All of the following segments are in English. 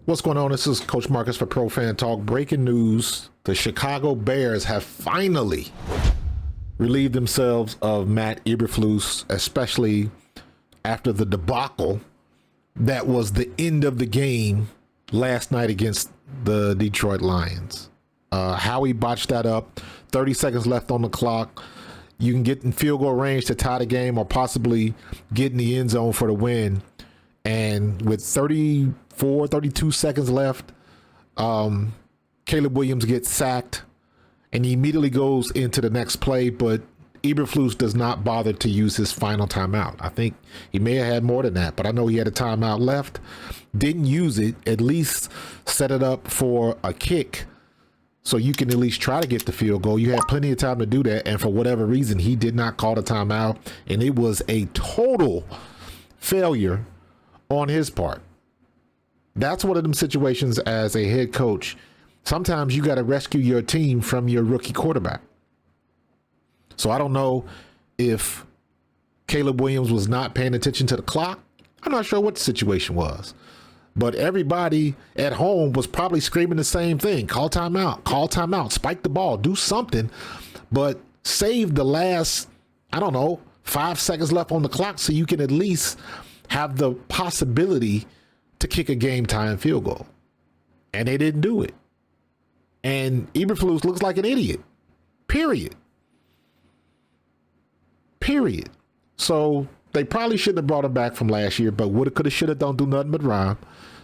What's going on? This is Coach Marcus for Pro Fan Talk. Breaking news. The Chicago Bears have finally relieved themselves of Matt Eberflus, especially after the debacle that was the end of the game last night against the Detroit Lions. Howie botched that up. 30 seconds left on the clock. You can get in field goal range to tie the game or possibly get in the end zone for the win. And with 32 seconds left, Caleb Williams gets sacked and he immediately goes into the next play, but Eberflus does not bother to use his final timeout. I think he may have had more than that, but I know he had a timeout left. Didn't use it, at least set it up for a kick so you can at least try to get the field goal. You had plenty of time to do that, and for whatever reason, he did not call the timeout, and it was a total failure on his part. That's one of them situations as a head coach. Sometimes you got to rescue your team from your rookie quarterback. So I don't know if Caleb Williams was not paying attention to the clock. I'm not sure what the situation was. But everybody at home was probably screaming the same thing. Call timeout, spike the ball, do something. But save the last, 5 seconds left on the clock so you can at least have the possibility to kick a game-time field goal. And they didn't do it. And Eberflus looks like an idiot. Period. So they probably shouldn't have brought him back from last year, but woulda, coulda, shoulda, don't do nothing but rhyme.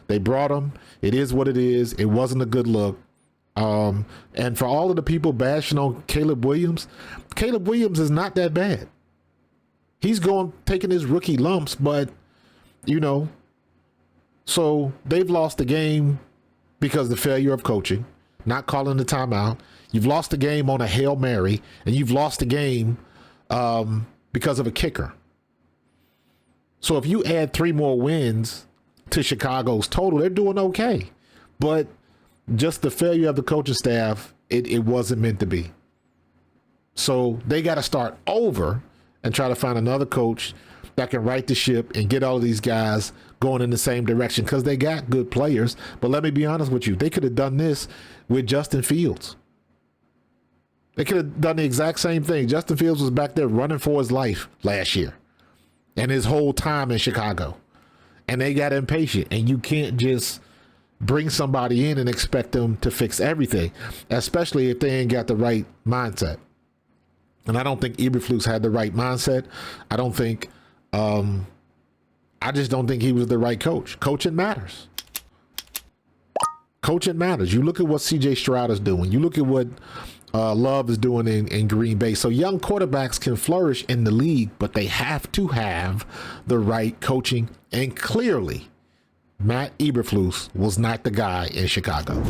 They brought him. It is what it is. It wasn't a good look. And for all of the people bashing on Caleb Williams is not that bad. He's taking his rookie lumps, but so they've lost the game because of the failure of coaching, not calling the timeout. You've lost the game on a Hail Mary, and you've lost the game because of a kicker. So if you add 3 more wins to Chicago's total, they're doing okay. But just the failure of the coaching staff, it wasn't meant to be. So they got to start over and try to find another coach that can right the ship and get all of these guys going in the same direction, because they got good players. But let me be honest with you, they could have done this with Justin Fields. They could have done the exact same thing. Justin Fields was back there running for his life last year and his whole time in Chicago. And they got impatient. And you can't just bring somebody in and expect them to fix everything, especially if they ain't got the right mindset. And I don't think Eberflus had the right mindset. I just don't think he was the right coach. Coaching matters. You look at what C.J. Stroud is doing. You look at what Love is doing in Green Bay. So young quarterbacks can flourish in the league, but they have to have the right coaching. And clearly, Matt Eberflus was not the guy in Chicago.